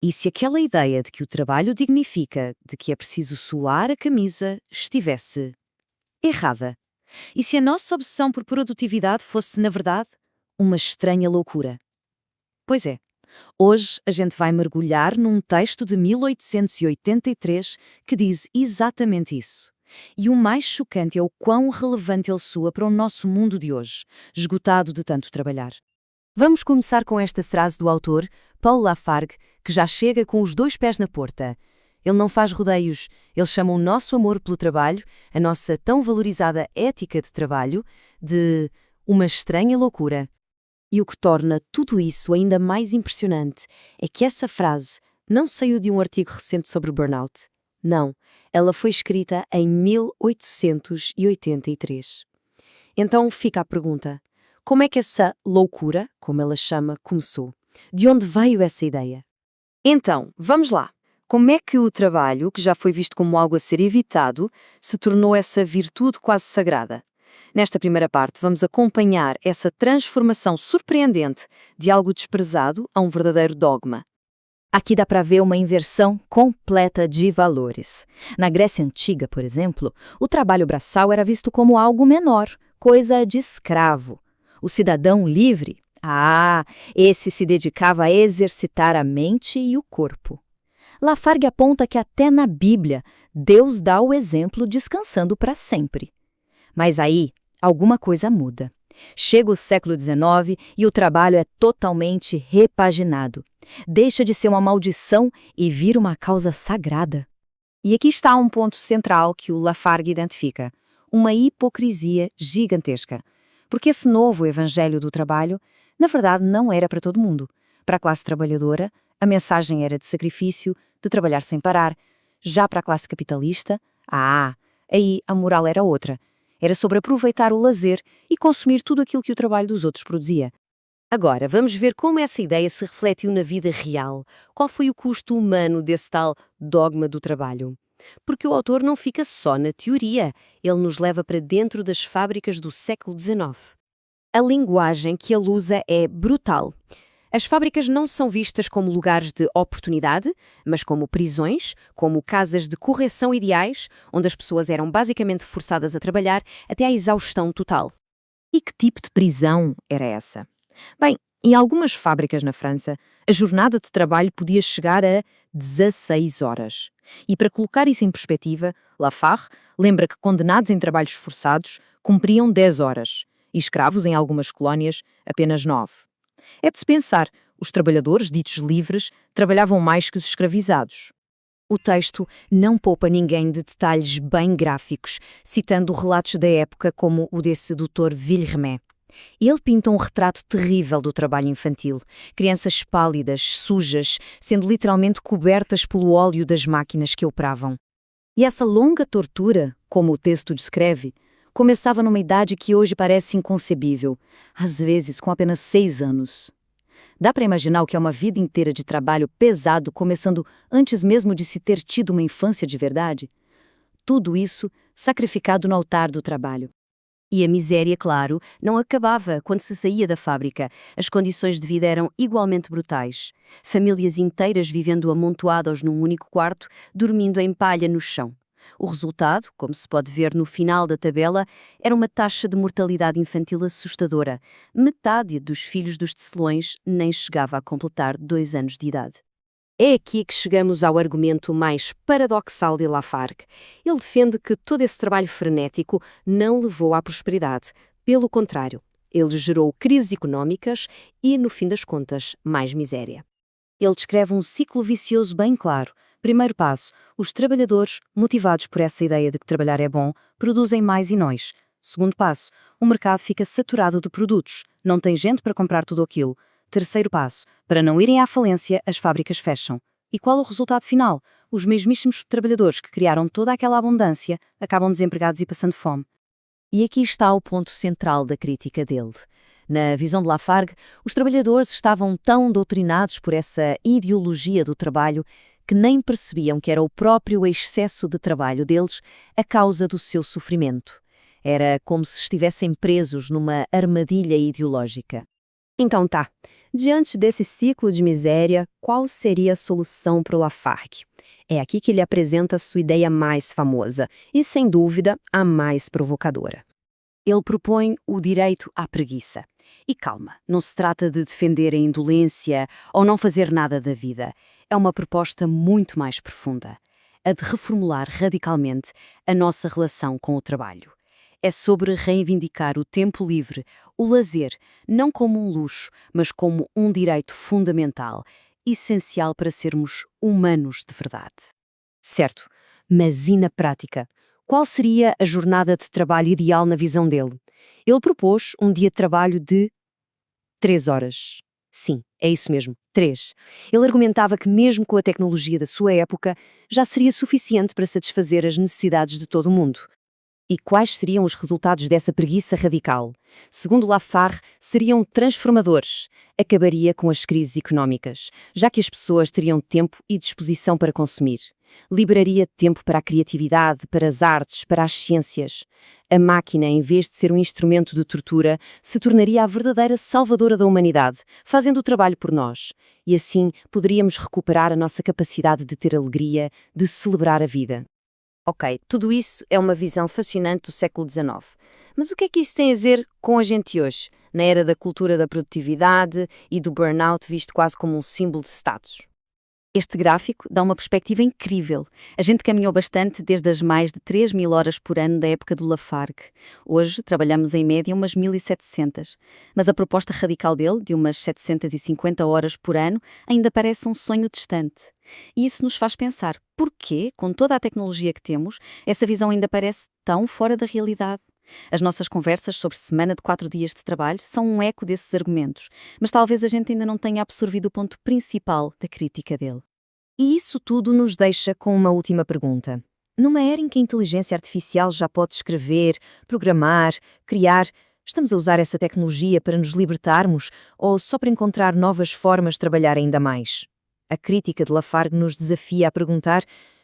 E se aquela ideia de que o trabalho dignifica, de que é preciso suar a camisa, estivesse errada? E se a nossa obsessão por produtividade fosse, na verdade, uma estranha loucura? Pois é, hoje a gente vai mergulhar num texto de 1883 que diz exatamente isso. E o mais chocante é o quão relevante ele soa para o nosso mundo de hoje, esgotado de tanto trabalhar. Vamos começar com esta frase do autor, Paul Lafargue, que já chega com os dois pés na porta. Ele não faz rodeios, ele chama o nosso amor pelo trabalho, a nossa tão valorizada ética de trabalho, de uma estranha loucura. E o que torna tudo isso ainda mais impressionante é que essa frase não saiu de um artigo recente sobre burnout. Não, ela foi escrita em 1883. Então fica a pergunta: como é que essa loucura, como ela chama, começou? De onde veio essa ideia? Então, vamos lá. Como é que o trabalho, que já foi visto como algo a ser evitado, se tornou essa virtude quase sagrada? Nesta primeira parte, vamos acompanhar essa transformação surpreendente de algo desprezado a um verdadeiro dogma. Aqui dá para ver uma inversão completa de valores. Na Grécia Antiga, por exemplo, o trabalho braçal era visto como algo menor, coisa de escravo. O cidadão livre, esse se dedicava a exercitar a mente e o corpo. Lafargue aponta que até na Bíblia, Deus dá o exemplo descansando para sempre. Mas aí, alguma coisa muda. Chega o século XIX e o trabalho é totalmente repaginado. Deixa de ser uma maldição e vira uma causa sagrada. E aqui está um ponto central que o Lafargue identifica: uma hipocrisia gigantesca. Porque esse novo evangelho do trabalho, na verdade, não era para todo mundo. Para a classe trabalhadora, a mensagem era de sacrifício, de trabalhar sem parar. Já para a classe capitalista, aí a moral era outra. Era sobre aproveitar o lazer e consumir tudo aquilo que o trabalho dos outros produzia. Agora, vamos ver como essa ideia se refletiu na vida real. Qual foi o custo humano desse tal dogma do trabalho? Porque o autor não fica só na teoria, ele nos leva para dentro das fábricas do século XIX. A linguagem que ele usa é brutal. As fábricas não são vistas como lugares de oportunidade, mas como prisões, como casas de correção ideais, onde as pessoas eram basicamente forçadas a trabalhar até à exaustão total. E que tipo de prisão era essa? Bem, em algumas fábricas na França, a jornada de trabalho podia chegar a 16 horas. E para colocar isso em perspectiva, Lafargue lembra que condenados em trabalhos forçados cumpriam 10 horas, e escravos em algumas colónias apenas 9. É de se pensar, os trabalhadores ditos livres trabalhavam mais que os escravizados. O texto não poupa ninguém de detalhes bem gráficos, citando relatos da época como o desse Dr. Villeremet. Ele pinta um retrato terrível do trabalho infantil, crianças pálidas, sujas, sendo literalmente cobertas pelo óleo das máquinas que operavam. E essa longa tortura, como o texto descreve, começava numa idade que hoje parece inconcebível, às vezes com apenas 6 anos. Dá para imaginar o que é uma vida inteira de trabalho pesado, começando antes mesmo de se ter tido uma infância de verdade? Tudo isso sacrificado no altar do trabalho. E a miséria, claro, não acabava quando se saía da fábrica. As condições de vida eram igualmente brutais. Famílias inteiras vivendo amontoadas num único quarto, dormindo em palha no chão. O resultado, como se pode ver no final da tabela, era uma taxa de mortalidade infantil assustadora. Metade dos filhos dos tecelões nem chegava a completar 2 anos de idade. É aqui que chegamos ao argumento mais paradoxal de Lafargue. Ele defende que todo esse trabalho frenético não levou à prosperidade. Pelo contrário, ele gerou crises económicas e, no fim das contas, mais miséria. Ele descreve um ciclo vicioso bem claro. Primeiro passo, os trabalhadores, motivados por essa ideia de que trabalhar é bom, produzem mais e nós. Segundo passo, o mercado fica saturado de produtos, não tem gente para comprar tudo aquilo. Terceiro passo, para não irem à falência, as fábricas fecham. E qual o resultado final? Os mesmíssimos trabalhadores que criaram toda aquela abundância acabam desempregados e passando fome. E aqui está o ponto central da crítica dele. Na visão de Lafargue, os trabalhadores estavam tão doutrinados por essa ideologia do trabalho que nem percebiam que era o próprio excesso de trabalho deles a causa do seu sofrimento. Era como se estivessem presos numa armadilha ideológica. Então tá, Diante desse ciclo de miséria, qual seria a solução para o Lafargue? É aqui que ele apresenta sua ideia mais famosa e, sem dúvida, a mais provocadora. Ele propõe o direito à preguiça. E calma, não se trata de defender a indolência ou não fazer nada da vida. É uma proposta muito mais profunda, a de reformular radicalmente a nossa relação com o trabalho. É sobre reivindicar o tempo livre, o lazer, não como um luxo, mas como um direito fundamental, essencial para sermos humanos de verdade. Certo, mas e na prática? Qual seria a jornada de trabalho ideal na visão dele? Ele propôs um dia de trabalho de 3 horas. Sim, é isso mesmo, 3. Ele argumentava que mesmo com a tecnologia da sua época, já seria suficiente para satisfazer as necessidades de todo o mundo. E quais seriam os resultados dessa preguiça radical? Segundo Lafargue, seriam transformadores. Acabaria com as crises económicas, já que as pessoas teriam tempo e disposição para consumir. Liberaria tempo para a criatividade, para as artes, para as ciências. A máquina, em vez de ser um instrumento de tortura, se tornaria a verdadeira salvadora da humanidade, fazendo o trabalho por nós. E assim poderíamos recuperar a nossa capacidade de ter alegria, de celebrar a vida. Ok, tudo isso é uma visão fascinante do século XIX. Mas o que é que isso tem a ver com a gente hoje, na era da cultura da produtividade e do burnout visto quase como um símbolo de status? Este gráfico dá uma perspectiva incrível. A gente caminhou bastante desde as mais de 3.000 horas por ano da época do Lafargue. Hoje trabalhamos em média umas 1.700. Mas a proposta radical dele, de umas 750 horas por ano, ainda parece um sonho distante. E isso nos faz pensar, porquê, com toda a tecnologia que temos, essa visão ainda parece tão fora da realidade? As nossas conversas sobre semana de 4 dias de trabalho são um eco desses argumentos, mas talvez a gente ainda não tenha absorvido o ponto principal da crítica dele. E isso tudo nos deixa com uma última pergunta. Numa era em que a inteligência artificial já pode escrever, programar, criar, estamos a usar essa tecnologia para nos libertarmos ou só para encontrar novas formas de trabalhar ainda mais? A crítica de Lafargue nos desafia a perguntar: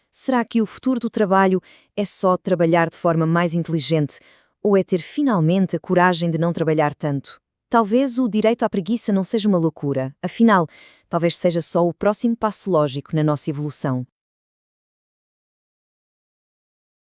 será que o futuro do trabalho é só trabalhar de forma mais inteligente ou é ter finalmente a coragem de não trabalhar tanto? Talvez o direito à preguiça não seja uma loucura, afinal, talvez seja só o próximo passo lógico na nossa evolução.